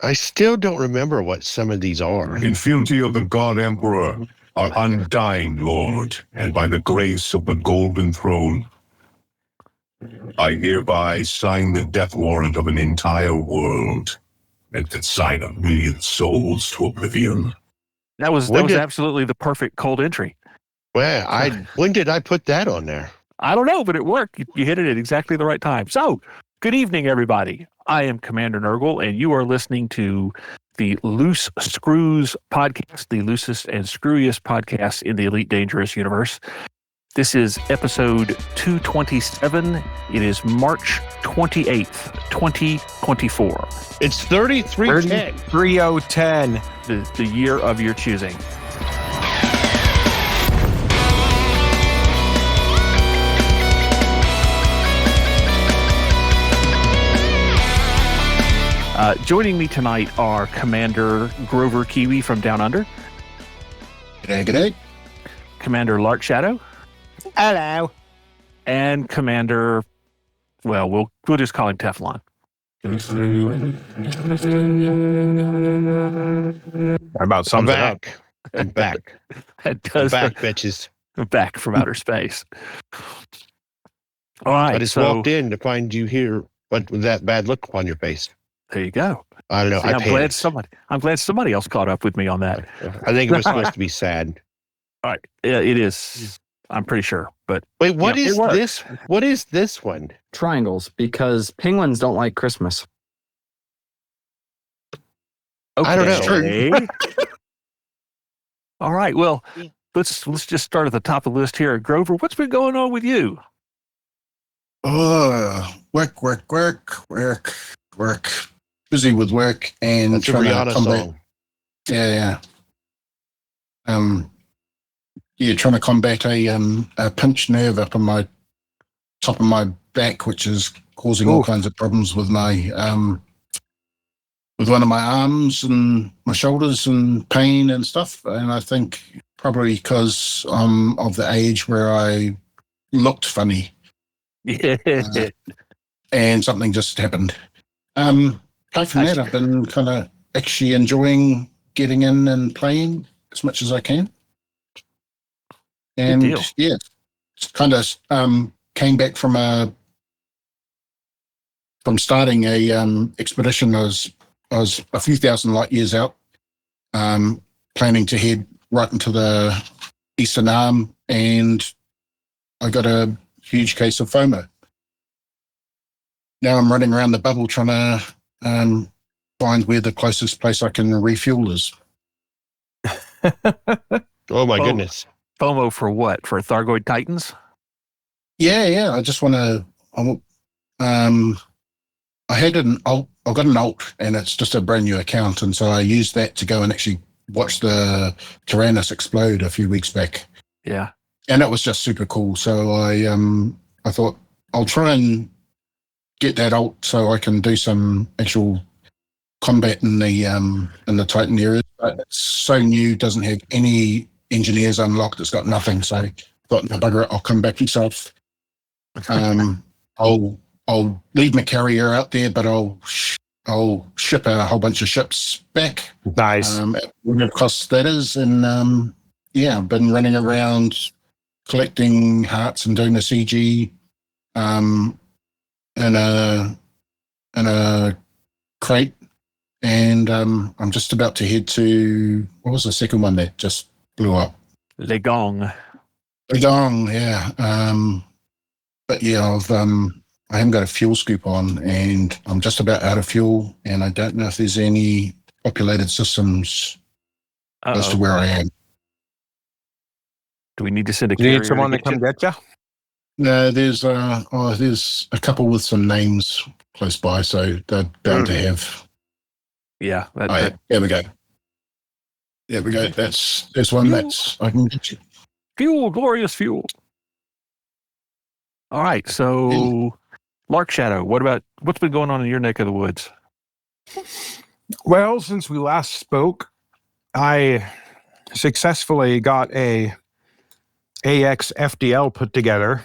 I still don't remember what some of these are. In fealty of the God Emperor, our undying Lord, and by the grace of the Golden Throne, I hereby sign the death warrant of an entire world and consign 1 million souls to oblivion. That was absolutely the perfect cold entry. Well, when did I put that on there? I don't know, but it worked. You hit it at exactly the right time. So, good evening, everybody. I am Commander Nurgle, and you are listening to the Loose Screws podcast, the loosest and screwiest podcast in the Elite Dangerous universe. This is episode 227. It is March 28th, 2024. It's 3310. 3010. The year of your choosing. Joining me tonight are Commander Grover Kiwi from Down Under. G'day, g'day. Commander Lark Shadow. Hello. And Commander, well, we'll just call him Teflon. About I'm back. I'm back. That does I'm back, bitches. back from outer space. All right. I just walked in to find you here, but with that bad look upon your face. There you go. I don't know. See, I'm glad somebody else caught up with me on that. I think it was supposed to be sad. All right. Yeah, it is. I'm pretty sure. But wait, what is this? What is this one? Triangles, because penguins don't like Christmas. okay. I don't know. All right. Well, let's just start at the top of the list here. Grover, what's been going on with you? Work. Busy with work and That's a trying Rihanna to combat. song. Yeah. Trying to combat a pinched nerve up on my top of my back, which is causing all kinds of problems with my with one of my arms and my shoulders and pain and stuff. And I think probably because of the age where I looked funny. And something just happened. Apart from that, I've been kind of actually enjoying getting in and playing as much as I can. And yeah, kind of came back from starting a expedition. I was a few thousand light years out, planning to head right into the eastern arm, and I got a huge case of FOMO. Now I'm running around the bubble trying to find where the closest place I can refuel is. Oh my goodness. FOMO for what? For Thargoid Titans? Yeah. I just want to. I had an alt. I got an alt, and it's just a brand new account, and so I used that to go and actually watch the Tyrannus explode a few weeks back. Yeah, and it was just super cool. So I thought I'll try and get that alt so I can do some actual combat in the Titan areas. But it's so new, doesn't have any engineers unlocked. It's got nothing. So I thought, no bugger it, I'll come back myself. I'll leave my carrier out there, but I'll ship a whole bunch of ships back. Nice. At whatever cost that is. And I've been running around collecting hearts and doing the CG. In a crate, and I'm just about to head to, what was the second one that just blew up? Le Gong, yeah. But yeah, I haven't got a fuel scoop on, and I'm just about out of fuel, and I don't know if there's any populated systems as to where I am. Do we need to send a You carrier? need someone to come get you? No, there's a couple with some names close by, so they're bound to have. Yeah. There we go. There we go. There's one that's I can get you. Fuel, glorious fuel. All right, so Lark Shadow, what's been going on in your neck of the woods? Well, since we last spoke, I successfully got a AX FDL put together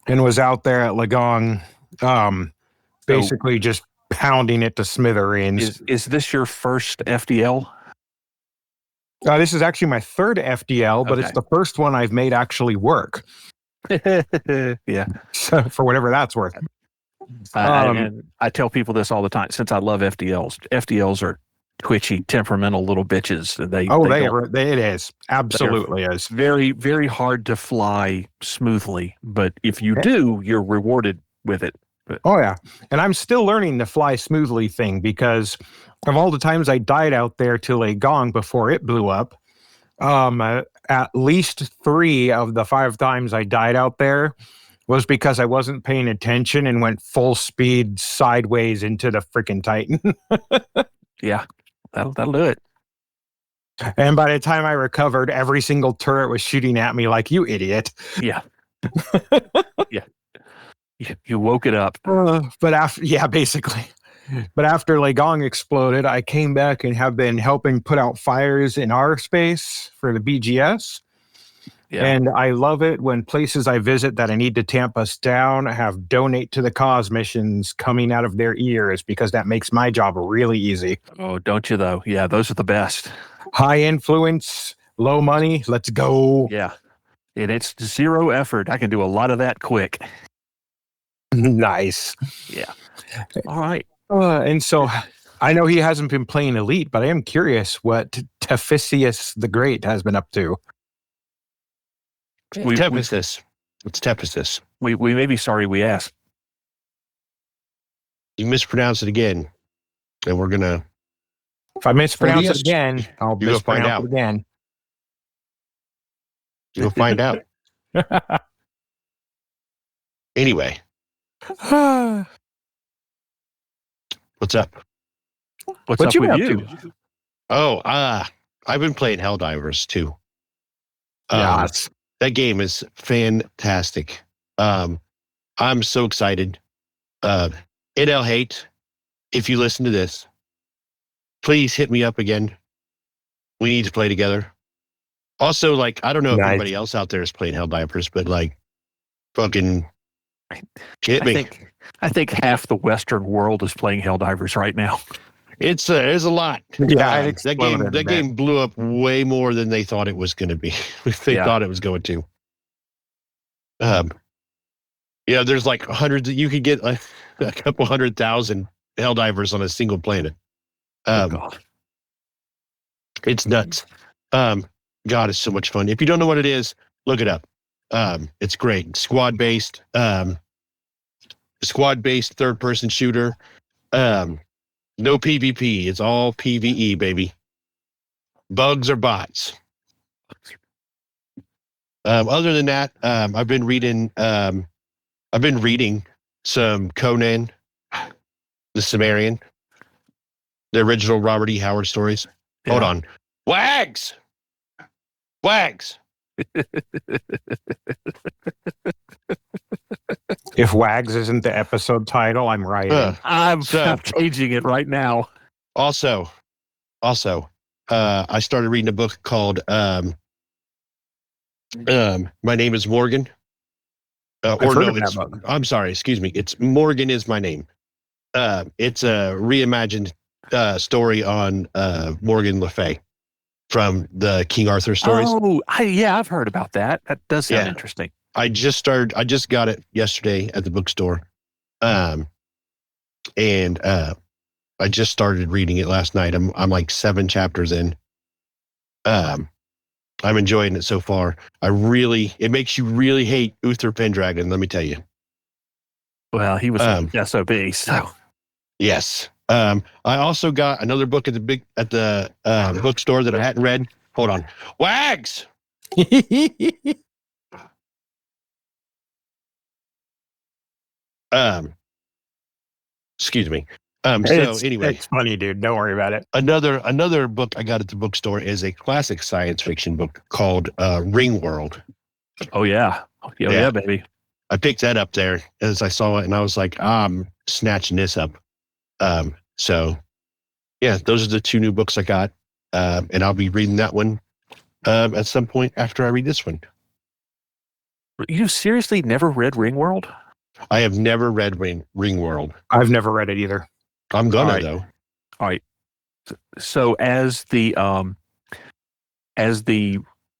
and was out there at Lagong, basically just pounding it to smithereens. Is this your first FDL? This is actually my third FDL, but it's Okay. the first one I've made actually work. Yeah. So, for whatever that's worth. And I tell people this all the time since I love FDLs. FDLs are twitchy, temperamental little bitches. It is. Absolutely is. Very, very hard to fly smoothly. But if you do, you're rewarded with it. Oh, yeah. And I'm still learning the fly smoothly thing because of all the times I died out there till a gong before it blew up. At least 3 of the 5 times I died out there was because I wasn't paying attention and went full speed sideways into the freaking Titan. Yeah, that'll do it. And by the time I recovered, every single turret was shooting at me like, you idiot. Yeah. Yeah. You woke it up. But after, basically. But after Legong exploded, I came back and have been helping put out fires in our space for the BGS. Yeah. And I love it when places I visit that I need to tamp us down have donate to the cause missions coming out of their ears because that makes my job really easy. Oh, don't you though? Yeah, those are the best. High influence, low money, let's go. Yeah. And it's 0 effort. I can do a lot of that quick. Nice. Yeah. All right. And so I know he hasn't been playing Elite, but I am curious what Tephisius the Great has been up to. Tephisius. It's Tephisius. We may be sorry we asked. You mispronounce it again, and we're gonna. If I mispronounce it again, I'll You'll find mispronounce out. it again. You'll find out. Anyway, what's up? What's What up you with been you? up to? Oh, I've been playing Helldivers too. Yes. That game is fantastic. I'm so excited. NL Hate, if you listen to this, please hit me up again. We need to play together. Also, like, I don't know if Nice. anybody else out there is playing Helldivers, but like, fucking hit me. I think half the Western world is playing Helldivers right now. It's there's a lot. Yeah, it that exploded a that bit. game blew up way more than they thought it was going to be. They Yeah. thought it was going to. There's like hundreds. You could get like a couple 100,000 Helldivers on a single planet. God. It's nuts. God, it's so much fun. If you don't know what it is, look it up. It's great. Squad based third person shooter. No PvP. It's all PvE, baby. Bugs or bots. Other than that, I've been reading some Conan, the Cimmerian, the original Robert E. Howard stories. Yeah. Hold on. WAGS! WAGS! If WAGS isn't the episode title, I'm writing. I'm So- changing it right now. Also, I started reading a book called My Name is Morgan. I've heard of that book. I'm sorry, excuse me. It's Morgan is my name. It's a reimagined story on Morgan Le Fay from the King Arthur stories. Oh, I've heard about that. That does sound Yeah. interesting. I just got it yesterday at the bookstore. And I just started reading it last night. I'm like 7 chapters in. I'm enjoying it so far. It makes you really hate Uther Pendragon, let me tell you. Well, he was an SOB, so Yes. I also got another book at the bookstore that I hadn't read. Hold on. WAGS! Excuse me. Anyway, It's funny, dude. Don't worry about it. another book I got at the bookstore is a classic science fiction book called Ringworld. oh yeah, Yeah. baby. I picked that up there as I saw it, and I was like, I'm snatching this up. So yeah, those are the 2 new books I got, and I'll be reading that one at some point after I read this one. You seriously never read Ringworld? I have never read Ringworld. I've never read it either. I'm gonna All right. though. All right. So as the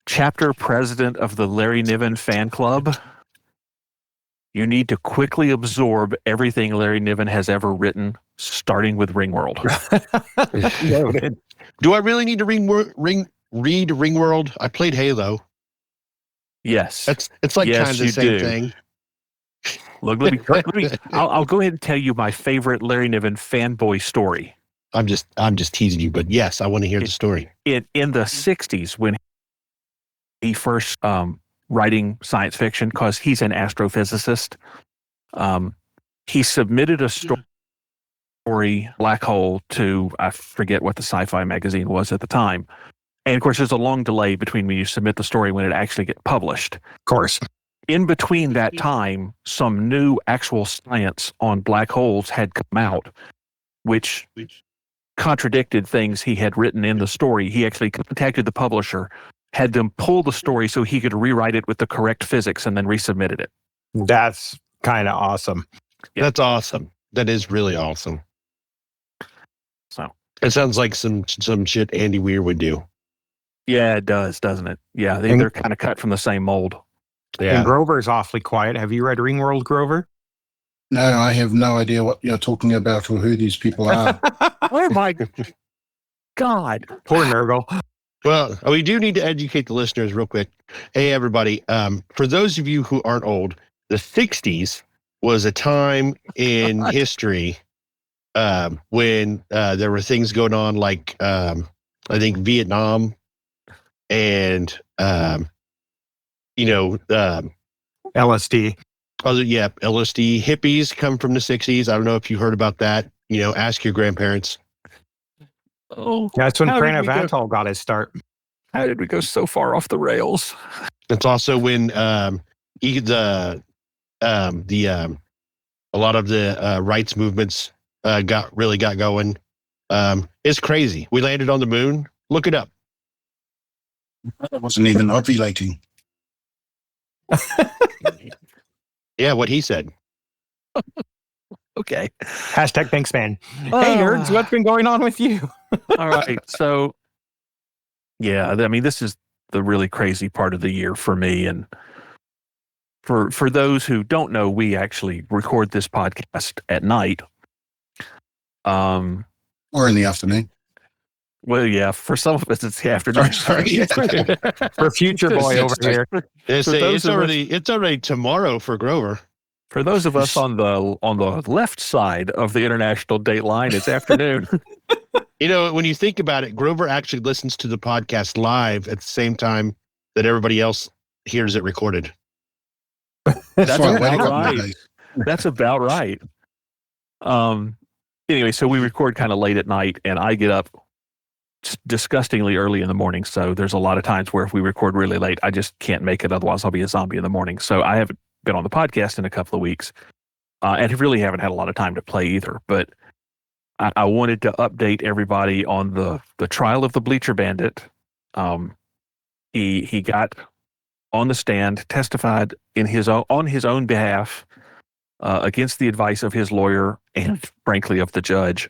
chapter president of the Larry Niven fan club, you need to quickly absorb everything Larry Niven has ever written, starting with Ringworld. Noted. Do I really need to read Ringworld? I played Halo. Yes. It's like Yes, kind of the you same do. thing. Look, let me. I'll go ahead and tell you my favorite Larry Niven fanboy story. I'm just teasing you, but yes, I want to hear the story. In the '60s, when he first writing science fiction, because he's an astrophysicist, he submitted a story, Black Hole, to, I forget what the sci-fi magazine was at the time. And of course, there's a long delay between when you submit the story when it actually gets published. Of course. In between that time, some new actual science on black holes had come out, which contradicted things he had written in the story. He actually contacted the publisher, had them pull the story so he could rewrite it with the correct physics, and then resubmitted it. That's kind of awesome. Yeah. That's awesome. That is really awesome. So It sounds like some shit Andy Weir would do. yeah, it does, doesn't it? Yeah, they're kind of cut from the same mold. Yeah. And Grover's awfully quiet. Have you read Ringworld, Grover? No, I have no idea what you're talking about or who these people are. Oh my God. Poor Nurgle. Well, we do need to educate the listeners real quick. Hey, everybody. For those of you who aren't old, the 60s was a time in history when there were things going on like, I think, Vietnam and, LSD. LSD. Hippies come from the 60s. I don't know if you heard about that. Ask your grandparents. Oh, Yeah, that's when How did Pranav we go? Antal got his start. how did we go so far off the rails? It's also when a lot of the rights movements got going. It's crazy. We landed on the moon. Look it up. I wasn't even ovulating. Yeah, what he said. Okay. Hashtag thanks, man. Hey, nerds, what's been going on with you? All right. So, yeah, I mean, this is the really crazy part of the year for me. And for those who don't know, we actually record this podcast at night. Or in the afternoon. Well, yeah, for some of us, it's the afternoon. Sorry. For Future Boy over here. It's those of already tomorrow for Grover. For those of us on the left side of the international date line, it's afternoon. When you think about it, Grover actually listens to the podcast live at the same time that everybody else hears it recorded. That's why I wake about up right. nowadays. That's about right. Anyway, so we record kind of late at night, and I get up disgustingly early in the morning. So there's a lot of times where if we record really late, I just can't make it. Otherwise, I'll be a zombie in the morning. So I haven't been on the podcast in a couple of weeks, and really haven't had a lot of time to play either. But I wanted to update everybody on the trial of the Bleacher Bandit. He got on the stand, testified on his own behalf against the advice of his lawyer and, frankly, of the judge.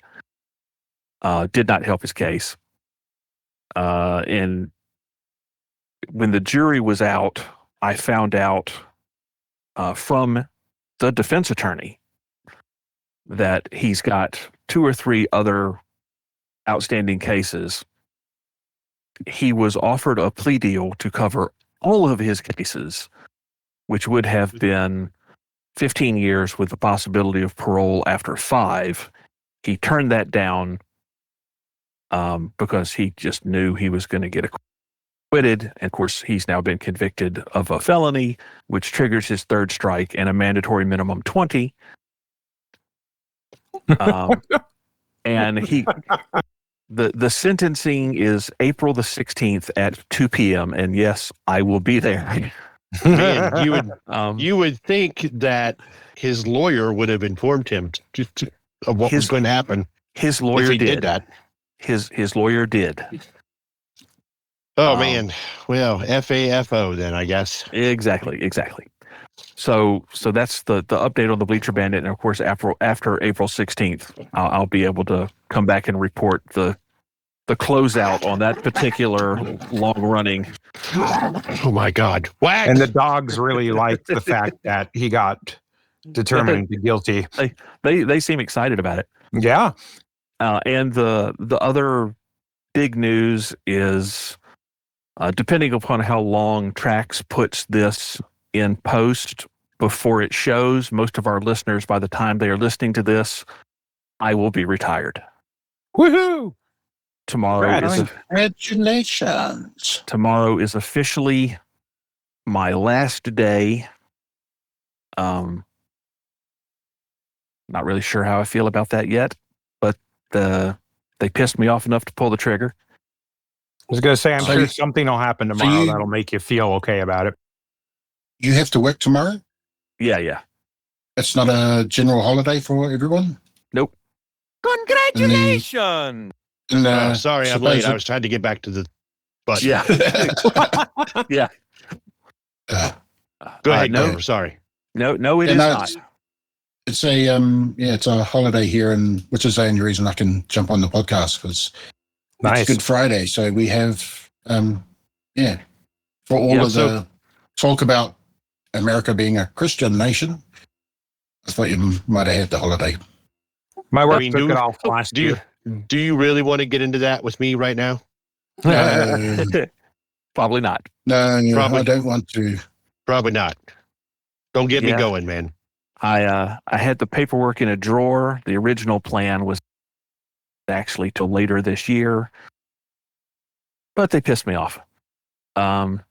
Did not help his case. And when the jury was out, I found out from the defense attorney that he's got 2 or 3 other outstanding cases. He was offered a plea deal to cover all of his cases, which would have been 15 years with the possibility of parole after 5. He turned that down because he just knew he was going to get acquitted. And of course, he's now been convicted of a felony, which triggers his 3rd strike and a mandatory minimum 20. And the sentencing is April the 16th at 2 p.m. And yes, I will be there. Man, you would think that his lawyer would have informed him of what was going to happen. His lawyer if he did that. His lawyer did. Oh man, well, FAFO then, I guess. Exactly. So that's the update on the Bleacher Bandit, and of course after April 16th, I'll be able to come back and report the closeout on that particular long running. Oh my God! WAGS. And the dogs really like the fact that he got determined guilty. They seem excited about it. Yeah. And the other big news is, depending upon how long Trax puts this in post before it shows, most of our listeners, by the time they are listening to this, I will be retired. Woohoo! Congratulations. Tomorrow is officially my last day. Not really sure how I feel about that yet, but they pissed me off enough to pull the trigger. I was going to say, I'm So sure you- something will happen tomorrow that'll make you feel okay about it. You have to work tomorrow? Yeah. It's not a general holiday for everyone? Nope. Congratulations! Sorry, I'm late. I was trying to get back to the button. Yeah. Yeah. Go ahead. No, Cooper, sorry. it is not. It's a it's a holiday here, and which is the only reason I can jump on the podcast, because Nice. it's Good Friday. So we have for all of the talk about America being a Christian nation, I thought you might have had the holiday. My work mean, took it off last year. Do you really want to get into that with me right now? Probably not. No, Probably. I don't want to. Probably not. Don't get me Yeah. going, man. I had the paperwork in a drawer. The original plan was actually till later this year, but they pissed me off. And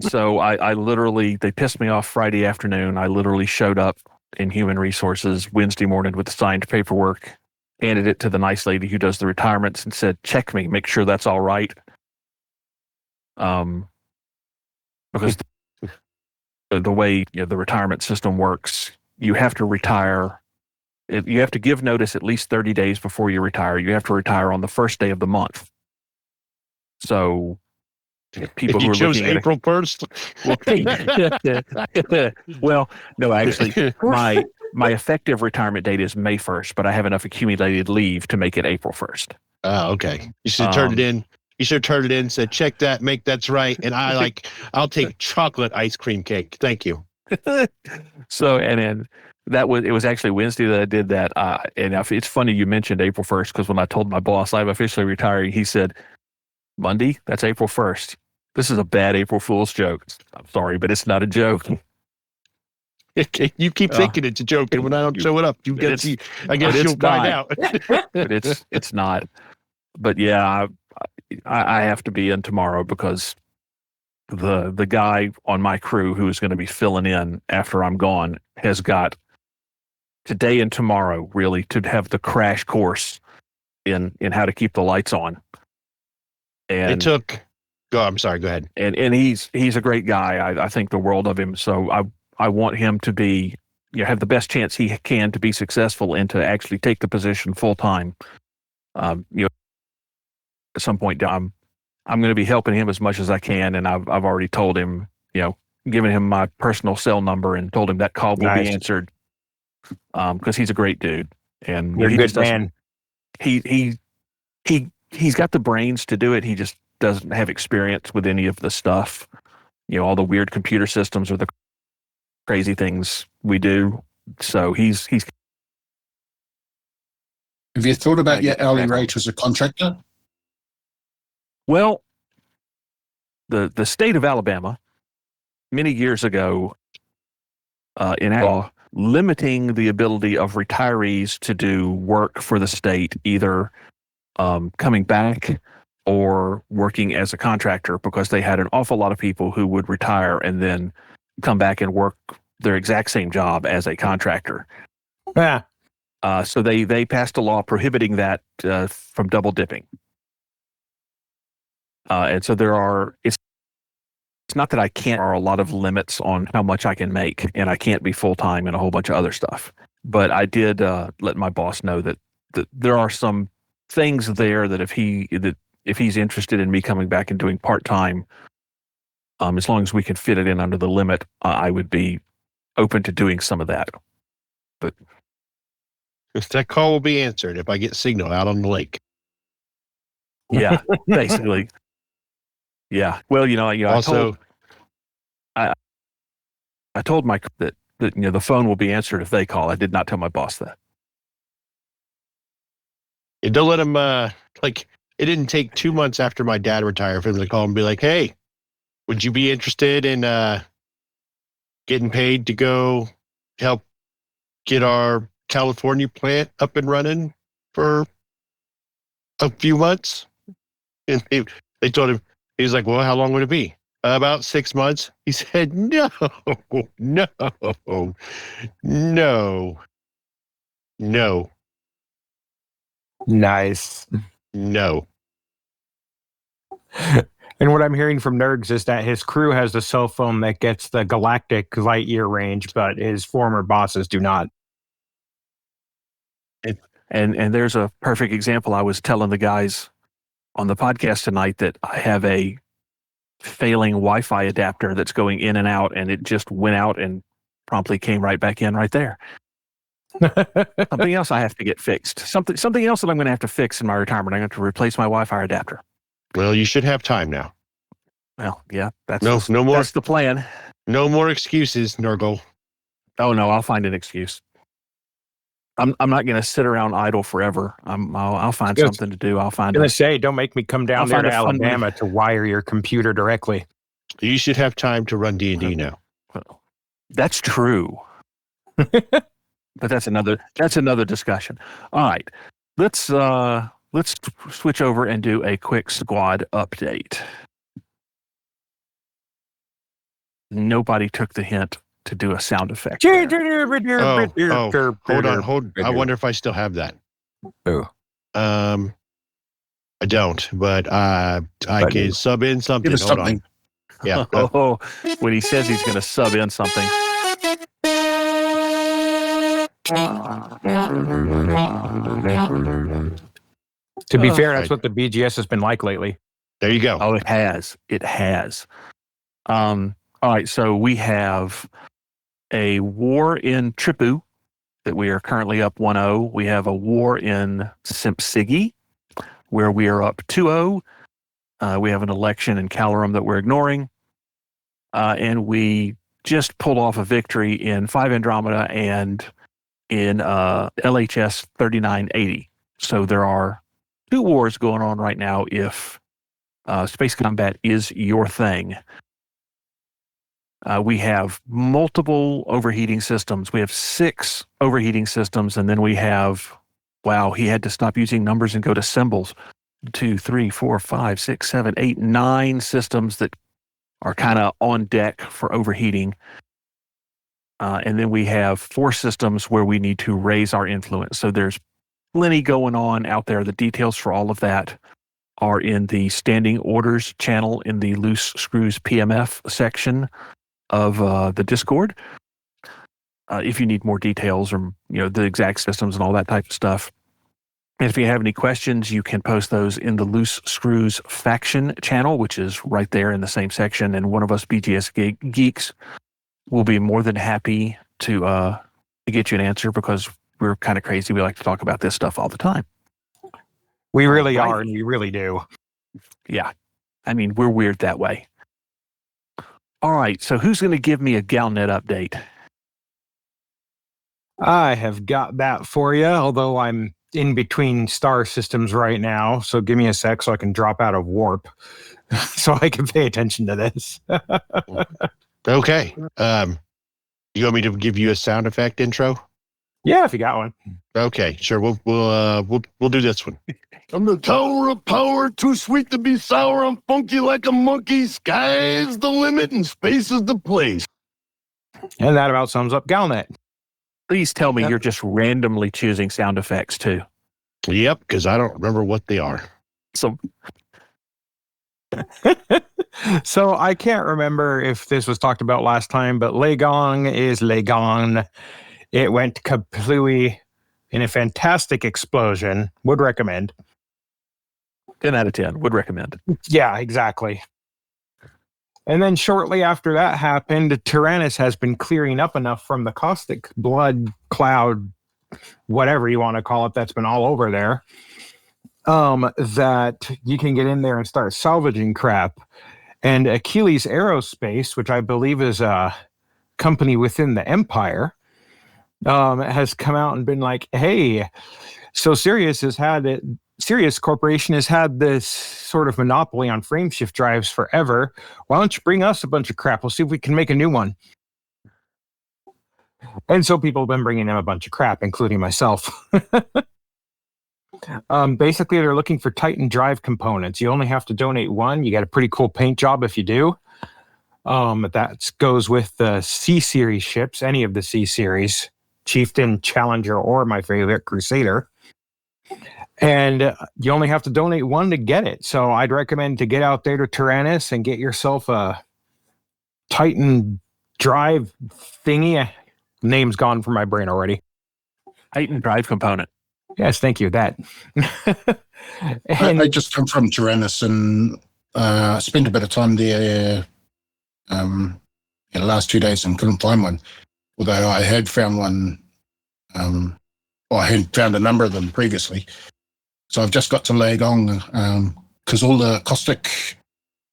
so I literally, they pissed me off Friday afternoon. I literally showed up in Human Resources Wednesday morning with the signed paperwork, handed it to the nice lady who does the retirements, and said, "Check me, make sure that's all right." Because the way the retirement system works, you have to retire. You have to give notice at least 30 days before you retire. You have to retire on the first day of the month. So people If who you are chose looking April 1st, well, no, actually, my effective retirement date is May 1st, but I have enough accumulated leave to make it April 1st. Oh, okay. You should have turned it in. You should have turned it in, said, check that, make that's right. And I'll take chocolate ice cream cake. Thank you. So, and then it was actually Wednesday that I did that. And it's funny you mentioned April 1st, because when I told my boss I'm officially retiring, he said, Monday, that's April 1st. This is a bad April Fool's joke. I'm sorry, but it's not a joke. You keep thinking it's a joke, and when I don't show it up, I guess you'll find out. But it's not. But yeah, I have to be in tomorrow because the guy on my crew who is going to be filling in after I'm gone has got today and tomorrow really to have the crash course in how to keep the lights on. And it took. I'm sorry. Go ahead. And he's a great guy. I think the world of him. So I want him to be have the best chance he can to be successful and to actually take the position full time. At some point, I'm going to be helping him as much as I can, and I've already told him, given him my personal cell number and told him that call will be answered, because he's a great dude and You're a good man. He's got the brains to do it. He just doesn't have experience with any of the stuff, all the weird computer systems or the crazy things we do. So he's. Have you thought about your hourly rate as a contractor? Well, the state of Alabama, many years ago, in law, limiting the ability of retirees to do work for the state, either coming back or working as a contractor, because they had an awful lot of people who would retire and then come back and work their exact same job as a contractor. Yeah. So they passed a law prohibiting that from double dipping. And so it's not that I can't, there are a lot of limits on how much I can make, and I can't be full-time and a whole bunch of other stuff. But I did let my boss know that there are some things there that if he's interested in me coming back and doing part-time, As long as we can fit it in under the limit, I would be open to doing some of that. But That call will be answered if I get signal out on the lake. yeah, basically. Yeah. Well, Also, I told Mike that the phone will be answered if they call. I did not tell my boss that. don't let him, it didn't take 2 months after my dad retired for him to call and be like, hey, would you be interested in getting paid to go help get our California plant up and running for a few months? And they told him, he was like, well, how long would it be? About 6 months. He said, no, no, no, no, Nice. no. And what I'm hearing from Nergs is that his crew has a cell phone that gets the galactic light year range, but his former bosses do not. And there's a perfect example. I was telling the guys on the podcast tonight that I have a failing Wi-Fi adapter that's going in and out, and it just went out and promptly came right back in right there. Something else I have to get fixed. Something else that I'm going to have to fix in my retirement. I'm going to replace my Wi-Fi adapter. Well, you should have time now. Well, yeah, that's No more. That's the plan. No more excuses, Nurgle. Oh no, I'll find an excuse. I'm not going to sit around idle forever. I'll find Yes. something to do. I'll find. I'm going to say, don't make me come down I'll there find to a fun way. Alabama to wire your computer directly. You should have time to run D&D now. That's true. But that's another discussion. All right, let's switch over and do a quick squad update. Nobody took the hint to do a sound effect. there. Hold on. I wonder if I still have that. Oh. I don't, but I can sub in something. Give us Hold something. on. Yeah. Oh, when he says he's going to sub in something. To be fair, that's what the BGS has been like lately. There you go. Oh, it has. It has. All right, so we have a war in Tripu that we are currently up 1-0. We have a war in Simpsigi where we are up 2-0. We have an election in Calorum that we're ignoring. And we just pulled off a victory in 5 Andromeda and in LHS 3980. So there are 2 wars going on right now if space combat is your thing. We have multiple overheating systems. We have 6 overheating systems, and then we have, wow, he had to stop using numbers and go to symbols. 2, 3, 4, 5, 6, 7, 8, 9 systems that are kind of on deck for overheating. And then we have 4 systems where we need to raise our influence. So there's plenty going on out there. The details for all of that are in the standing orders channel in the Loose Screws PMF section of the Discord. If you need more details or the exact systems and all that type of stuff. And if you have any questions, you can post those in the Loose Screws faction channel, which is right there in the same section. And one of us BGS geeks will be more than happy to get you an answer because we're kind of crazy. We like to talk about this stuff all the time. We really are, and we really do. Yeah. I mean, we're weird that way. All right. So who's going to give me a Galnet update? I have got that for you, although I'm in between star systems right now. So give me a sec so I can drop out of warp so I can pay attention to this. Okay. You want me to give you a sound effect intro? Yeah, if you got one. Okay, sure. We'll do this one. From the tower of power, too sweet to be sour, I'm funky like a monkey. Sky's the limit and space is the place. And that about sums up Galnet. Please tell me you're just randomly choosing sound effects too. Yep, because I don't remember what they are. So So I can't remember if this was talked about last time, but Legong is Legon. It went kaplooey in a fantastic explosion. Would recommend. 10 out of 10. Would recommend. Yeah, exactly. And then shortly after that happened, Tyrannus has been clearing up enough from the caustic blood cloud, whatever you want to call it, that's been all over there, that you can get in there and start salvaging crap. And Achilles Aerospace, which I believe is a company within the Empire, has come out and been like, hey, so Sirius Corporation has had this sort of monopoly on frameshift drives forever. Why don't you bring us a bunch of crap? We'll see if we can make a new one. And so people have been bringing them a bunch of crap, including myself. Basically, they're looking for Titan drive components. You only have to donate one. You get a pretty cool paint job if you do. That goes with the C-Series ships, any of the C-Series, Chieftain, Challenger, or my favorite, Crusader. And you only have to donate one to get it. So I'd recommend to get out there to Tyrannus and get yourself a Titan drive thingy. Name's gone from my brain already. Titan drive component. Yes, thank you. That. I just come from Tyrannus and spent a bit of time there in the last 2 days and couldn't find one. Although I had found one, I had found a number of them previously. So I've just got to lag on because all the caustic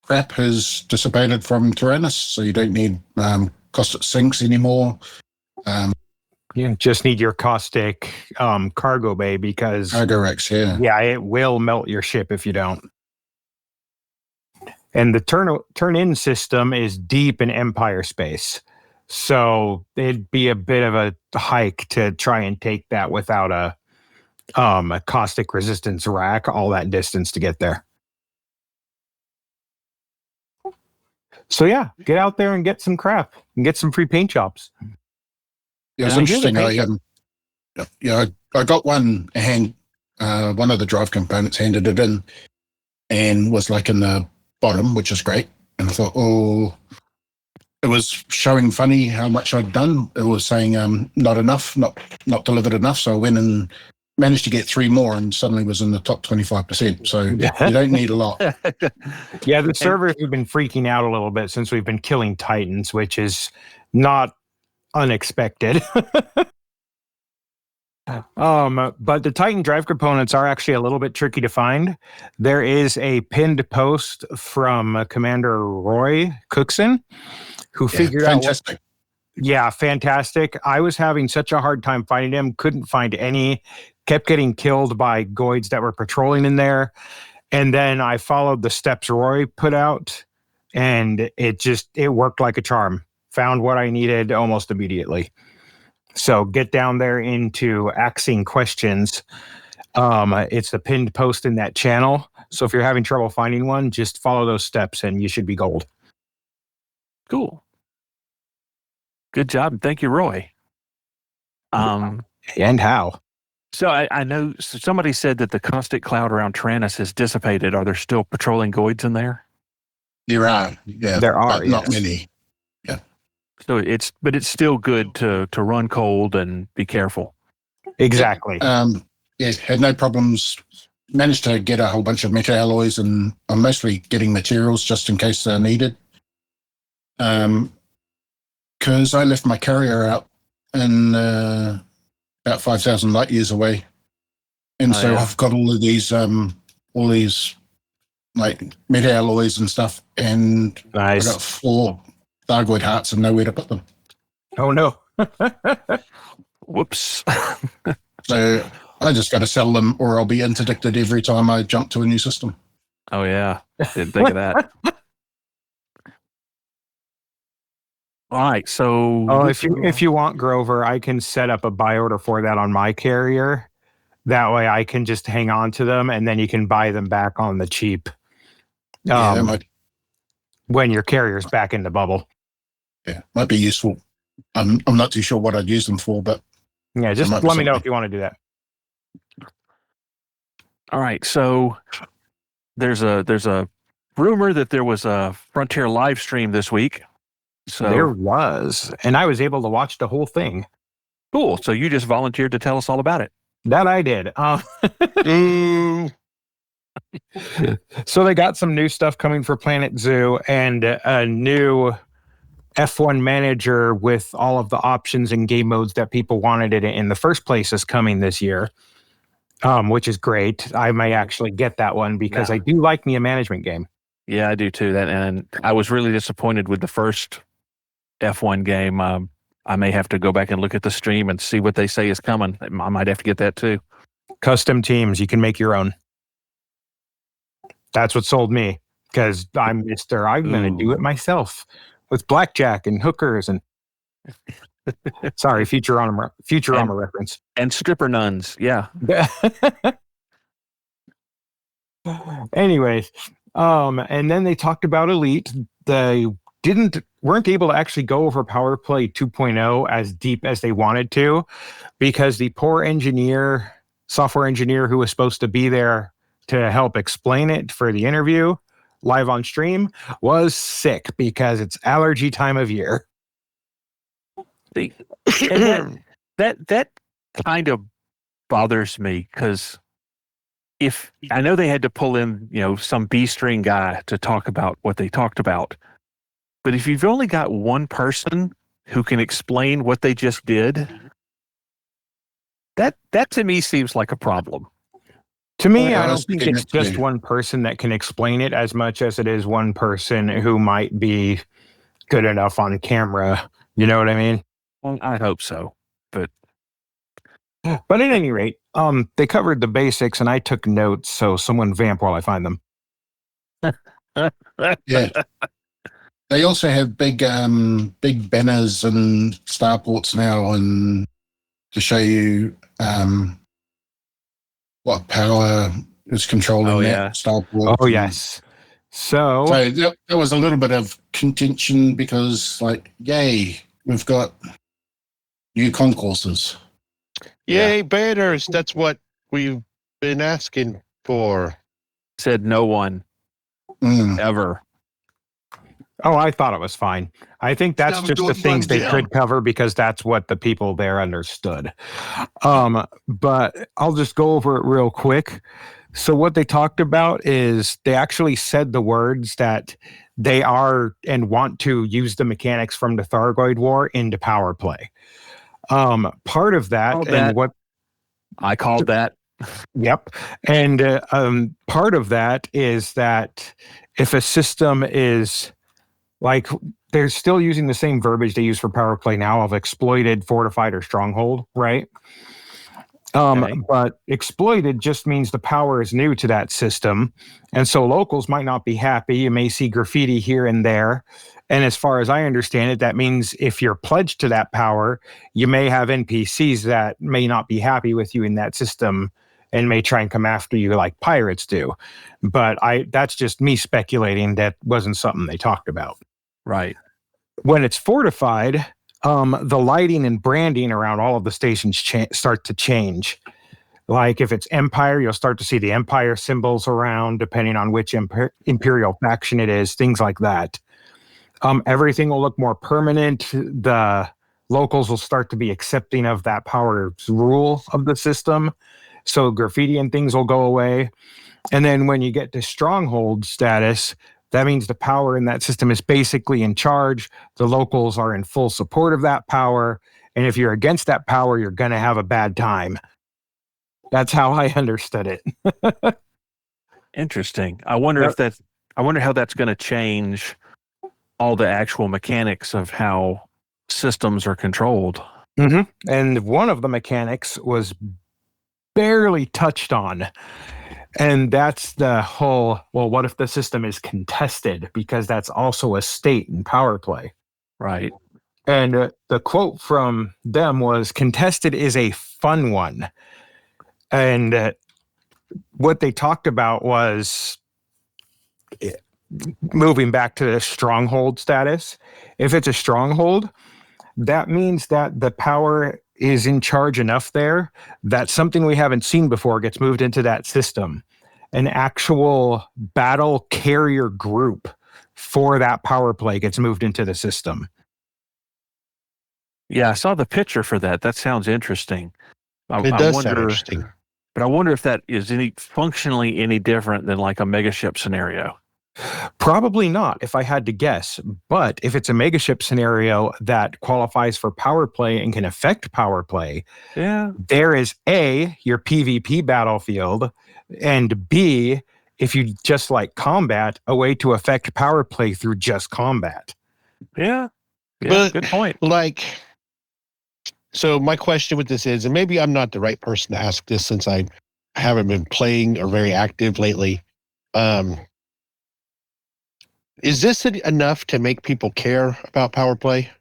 crap has dissipated from Tyrannus, so you don't need caustic sinks anymore. You just need your caustic cargo bay because Cargo racks, yeah, it will melt your ship if you don't. And the turn-in system is deep in Empire space, so it'd be a bit of a hike to try and take that without a caustic resistance rack all that distance to get there. So yeah, get out there and get some crap and get some free paint jobs. Yeah, it's interesting. I got one of the drive components, handed it in, and was like in the bottom, which is great. And I thought, it was showing funny how much I'd done. It was saying not enough, not delivered enough. So I went and managed to get 3 more and suddenly was in the top 25%. So you don't need a lot. Yeah, the servers have been freaking out a little bit since we've been killing Titans, which is not unexpected. But the Titan drive components are actually a little bit tricky to find. There is a pinned post from Commander Roy Cookson who figured fantastic. out. Yeah, fantastic. I was having such a hard time finding him, couldn't find any, kept getting killed by goids that were patrolling in there. And then I followed the steps Roy put out, and it worked like a charm. Found what I needed almost immediately. So get down there into Axing Questions. It's a pinned post in that channel. So if you're having trouble finding one, just follow those steps and you should be gold. Cool. Good job. Thank you, Roy. And how? So I know somebody said that the caustic cloud around Tyrannus has dissipated. Are there still patrolling goids in there? There are. Yeah, there are. But not many. Yeah. So it's still good to run cold and be careful. Exactly. Had no problems. Managed to get a whole bunch of meta alloys, and I'm mostly getting materials just in case they're needed. Because I left my carrier out in about 5,000 light years away, and I've got all these like meta alloys and stuff, and nice. I got 4 Thargoid hearts and nowhere to put them. Oh no! Whoops. So I just got to sell them, or I'll be interdicted every time I jump to a new system. Oh yeah, didn't think of that. All right, so if you want, Grover, I can set up a buy order for that on my carrier. That way, I can just hang on to them, and then you can buy them back on the cheap. When your carrier's back in the bubble. Yeah, might be useful. I'm not too sure what I'd use them for, but yeah, just let me know if you want to do that. All right, so there's a rumor that there was a Frontier live stream this week. So there was, and I was able to watch the whole thing. Cool. So you just volunteered to tell us all about it. That I did. So they got some new stuff coming for Planet Zoo and a new F1 manager with all of the options and game modes that people wanted it in the first place is coming this year, which is great. I may actually get that one because I do like me a management game. Yeah, I do too. And I was really disappointed with the first F1 game. I may have to go back and look at the stream and see what they say is coming. I might have to get that too. Custom teams, you can make your own. That's what sold me because I'm going to do it myself with blackjack and hookers and sorry, Futurama reference. And stripper nuns, yeah. Anyways, and then they talked about Elite. They weren't able to actually go over Powerplay 2.0 as deep as they wanted to because the poor software engineer who was supposed to be there to help explain it for the interview live on stream was sick because it's allergy time of year. And that kind of bothers me because if I know they had to pull in, some B-string guy to talk about what they talked about, but if you've only got one person who can explain what they just did, that to me seems like a problem. To me, I don't think it's just one person that can explain it as much as it is one person who might be good enough on camera. You know what I mean? Well, I hope so. But at any rate, they covered the basics and I took notes, so someone vamp while I find them. Yeah. They also have big banners and starports now and to show you what power is controlling that starport. Oh, yes. So there was a little bit of contention because, yay, we've got new concourses. Yay, banners. That's what we've been asking for. Said no one ever. Oh, I thought it was fine. I think that's just the things they could cover because that's what the people there understood. But I'll just go over it real quick. So what they talked about is they actually said the words that they are and want to use the mechanics from the Thargoid War into Powerplay. Part of that and what I called that. Yep. And part of that is that if a system is they're still using the same verbiage they use for Powerplay now of exploited, fortified, or stronghold, right? But exploited just means the power is new to that system. And so locals might not be happy. You may see graffiti here and there. And as far as I understand it, that means if you're pledged to that power, you may have NPCs that may not be happy with you in that system and may try and come after you like pirates do. But that's just me speculating. That wasn't something they talked about. Right. When it's fortified, the lighting and branding around all of the stations start to change. Like if it's Empire, you'll start to see the Empire symbols around, depending on which Imperial faction it is, things like that. Everything will look more permanent. The locals will start to be accepting of that power's rule of the system. So graffiti and things will go away. And then when you get to stronghold status, that means the power in that system is basically in charge. The locals are in full support of that power. And if you're against that power, you're going to have a bad time. That's how I understood it. Interesting. I wonder how that's going to change all the actual mechanics of how systems are controlled. Mm-hmm. And one of the mechanics was barely touched on. And that's the whole, what if the system is contested? Because that's also a state in Powerplay. Right. And the quote from them was, contested is a fun one. And what they talked about was moving back to the stronghold status. If it's a stronghold, that means that the power is in charge enough there that something we haven't seen before gets moved into that system. An actual battle carrier group for that power play gets moved into the system. Yeah, I saw the picture for that. That sounds interesting. It does sound interesting. But I wonder if that is functionally any different than like a megaship scenario. Probably not, if I had to guess. But if it's a megaship scenario that qualifies for power play and can affect power play, Yeah. there is A, your PvP battlefield, and B, if you just like combat, a way to affect power play through just combat. Yeah. Yeah. But, Good point. Like, so my question with this is, and maybe I'm not the right person to ask this since I haven't been playing or very active lately. Is this enough to make people care about power play?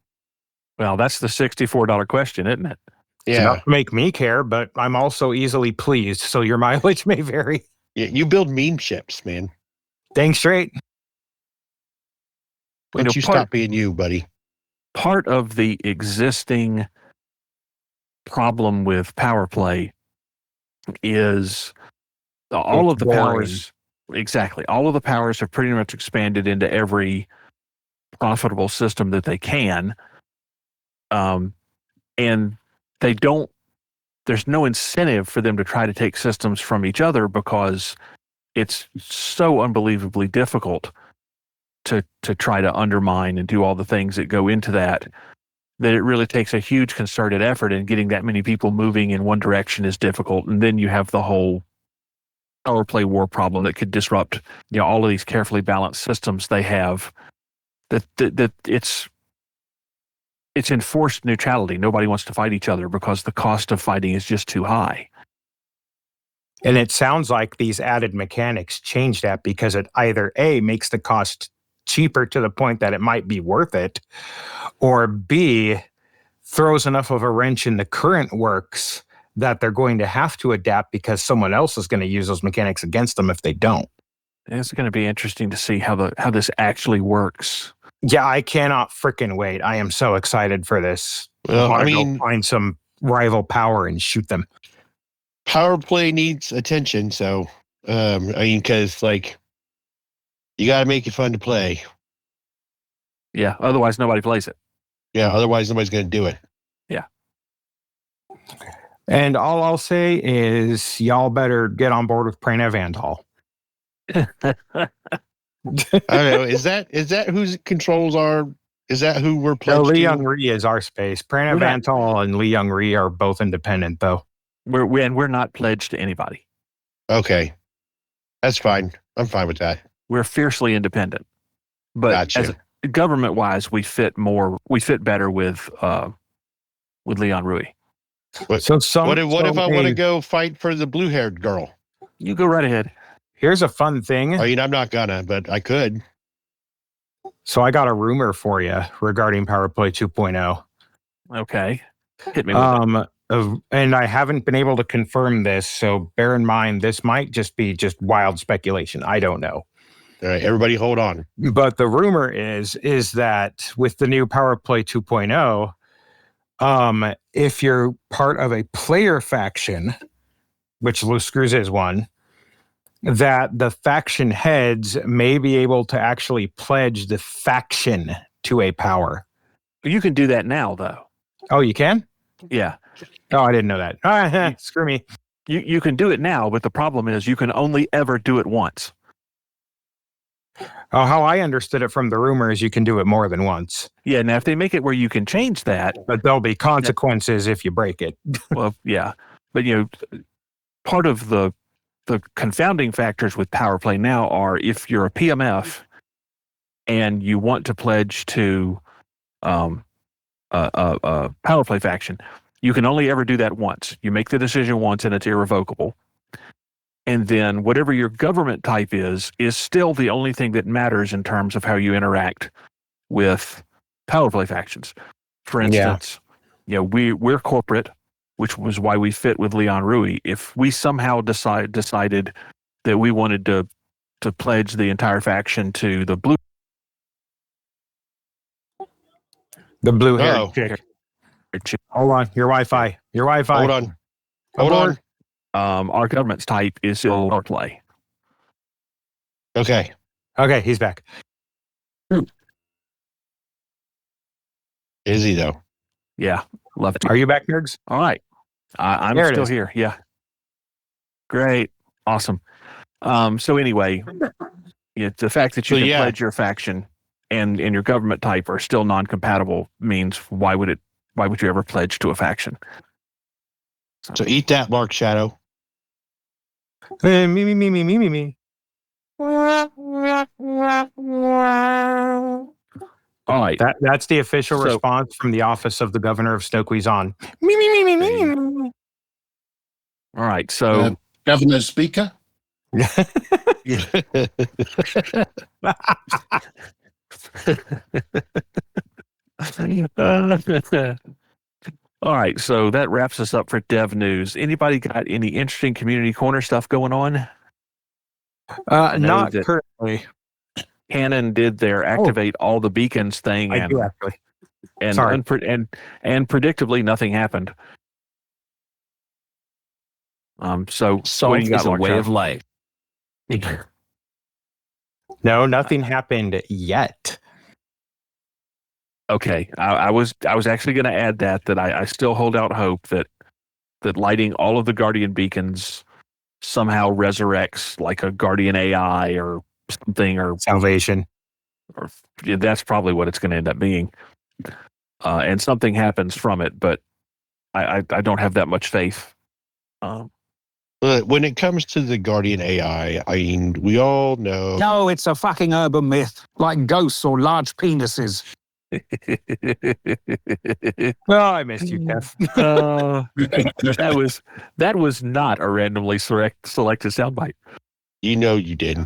Well, that's the $64 question, isn't it? It's Yeah. enough to make me care, but I'm also easily pleased, so your mileage may vary. You build meme ships, man. Dang straight. Why don't you stop being you, buddy? Part of the existing problem with power play is all of the powers. Exactly. All of the powers have pretty much expanded into every profitable system that they can. And they don't, there's no incentive for them to try to take systems from each other because it's so unbelievably difficult to try to undermine and do all the things that go into that it really takes a huge concerted effort, and getting that many people moving in one direction is difficult. And then you have the whole power play war problem that could disrupt, all of these carefully balanced systems they have. That it's enforced neutrality. Nobody wants to fight each other because the cost of fighting is just too high. And it sounds like these added mechanics change that because it either A, makes the cost cheaper to the point that it might be worth it, or B, throws enough of a wrench in the current works that they're going to have to adapt because someone else is going to use those mechanics against them if they don't. It's going to be interesting to see how this actually works. Yeah, I cannot freaking wait. I am so excited for this. Well, I mean, go find some rival power and shoot them. Power play needs attention, so because like you got to make it fun to play. Yeah, otherwise nobody plays it. Yeah, otherwise nobody's going to do it. Yeah. And all I'll say is y'all better get on board with Prana Vandal. I don't know. Is that whose controls are? Is that who we're pledged Lee to? Young Ri is our space. Prana Vandal and Lee Young Ri are both independent, though. We're not pledged to anybody. Okay, that's fine. I'm fine with that. We're fiercely independent, but Gotcha. as government-wise, we fit better with Leon Rui. What if I want to go fight for the blue-haired girl? You go right ahead. Here's a fun thing. I mean, I'm not gonna, but I could. So I got a rumor for you regarding Powerplay 2.0. Okay. Hit me with it. And I haven't been able to confirm this, so bear in mind this might just be wild speculation. I don't know. All right, everybody hold on. But the rumor is that with the new Powerplay 2.0, if you're part of a player faction, which Loose Screws is one, that the faction heads may be able to actually pledge the faction to a power. You can do that now, though. Oh, you can? Yeah. Oh, I didn't know that. Screw me. You can do it now, but the problem is you can only ever do it once. Oh, how I understood it from the rumor is you can do it more than once. Yeah, now if they make it where you can change that. But there'll be consequences if you break it. Well, yeah. But, part of the confounding factors with power play now are if you're a PMF and you want to pledge to a power play faction, you can only ever do that once. You make the decision once and it's irrevocable. And then whatever your government type is still the only thing that matters in terms of how you interact with power play factions. For instance, we're corporate, which was why we fit with Leon Rui. If we somehow decided that we wanted to pledge the entire faction to the blue haired chick. Hold on, your Wi-Fi. Hold on. Our government's type is still power play. Okay, he's back. Is he though? Yeah, love it. Are you back, nerds? All right, I'm still here. Yeah. Great. Awesome. So anyway, the fact that you So, can yeah. pledge your faction and your government type are still non-compatible means why would you ever pledge to a faction? So eat that, Mark Shadow. Me. All right. That's the official So- response from the office of the governor of Snoquizon. Me. All right. So Governor Speaker. all right. So that wraps us up for dev news. Anybody got any interesting community corner stuff going on? know Not that- currently. Canon did their activate all the beacons thing, I do actually. and Sorry. and predictably nothing happened. So what do Salt you got, is a way Lockjaw? of life. No, nothing happened yet. Okay, I was actually going to add that I still hold out hope that lighting all of the Guardian beacons somehow resurrects like a Guardian AI or something, or Salvation. that's probably what it's going to end up being. And something happens from it, but I don't have that much faith. When it comes to the Guardian AI, I mean, we all know. No, it's a fucking urban myth, like ghosts or large penises. Oh, I missed you, Kev. that was not a randomly selected soundbite. You know you did.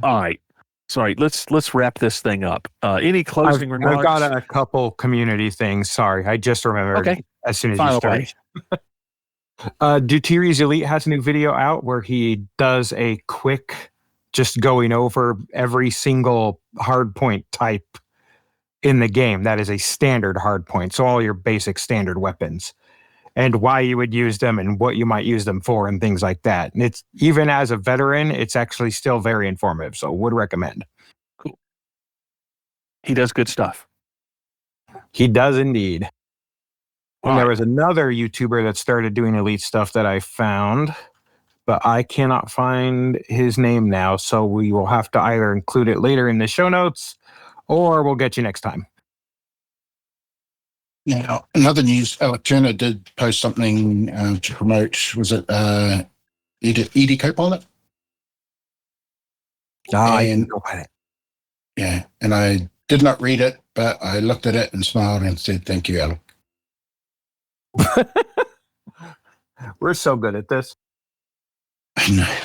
All right. Sorry, let's wrap this thing up. Any closing remarks? I've got a couple community things. Sorry, I just remembered Okay. as soon as Fire you away. started. Dutiri's Elite has a new video out where he does a quick, just going over every single hardpoint type in the game. That is a standard hardpoint. So all your basic standard weapons and why you would use them and what you might use them for and things like that. And it's, even as a veteran, it's actually still very informative. So would recommend. He does good stuff. He does indeed. All And there right. was another YouTuber that started doing Elite stuff that I found, but I cannot find his name now. So we will have to either include it later in the show notes or we'll get you next time. Now, another news, Electurna did post something to promote, was it ED Copilot? I And- can go at it. Yeah, and I did not read it, but I looked at it and smiled and said, "Thank you, Alec." We're so good at this. I know.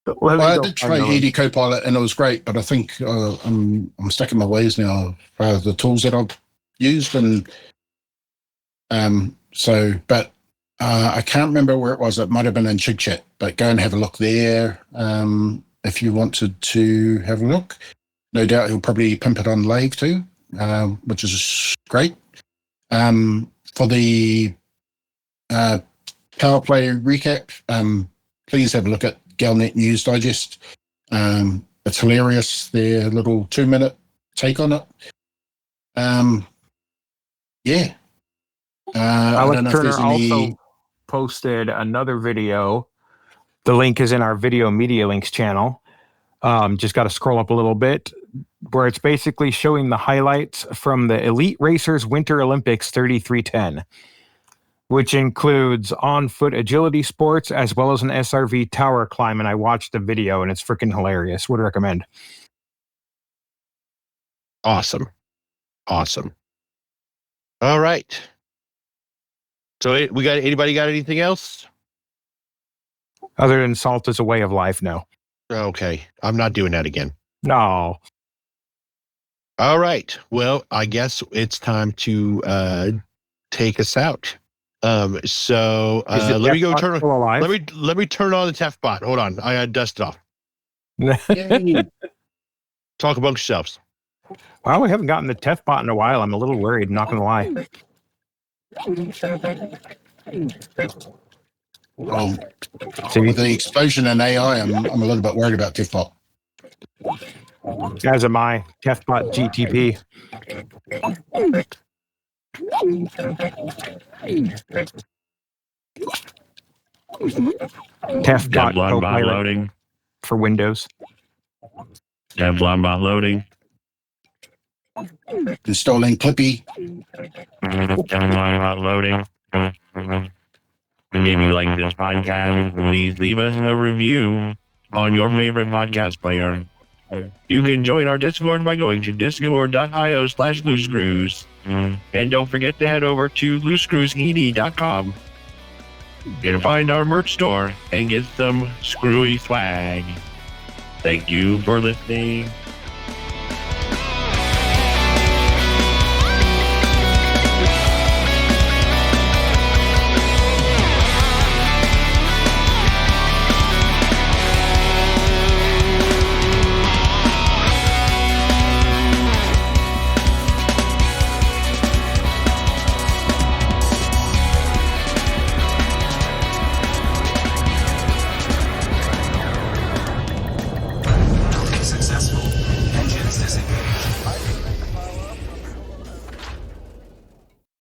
Let me Well, I go did find try the link. ED Copilot and it was great, but I think I'm stuck in my ways now for the tools that I've used, and but I can't remember where it was. It might have been in ChigChat, but go and have a look there if you wanted to have a look. No doubt he'll probably pimp it on Lave too, which is great. For the Powerplay recap, please have a look at Galnet News Digest. It's hilarious, their little 2-minute take on it. Yeah. I don't know if Turner there's any... also posted another video. The link is in our video media links channel. Just got to scroll up a little bit, where it's basically showing the highlights from the Elite Racers Winter Olympics 3310, which includes on-foot agility sports as well as an SRV tower climb. And I watched the video and it's freaking hilarious. Would recommend. Awesome. All right. So we got anybody got anything else? Other than salt is a way of life, no. Okay. I'm not doing that again. No. All right. Well, I guess it's time to take us out. So Is the let me Death go Bot turn. still alive? Let me turn on the TEF bot. Hold on. I gotta dust it off. Yay. Talk amongst yourselves. Well, we haven't gotten the TEF bot in a while. I'm a little worried, not going to lie. Well, See, with the explosion in AI, I'm a little bit worried about TIFBot. as am I. TEF bot GTP. Tef dot Devlon bot Copilot loading. for Windows. Devlon bot loading. Installing Clippy. Devlon bot loading. And if you like this podcast, please leave us a review on your favorite podcast player. You can join our Discord by going to discord.io/loosescrews. And don't forget to head over to loosescrewsed.com and find our merch store and get some screwy swag. Thank you for listening.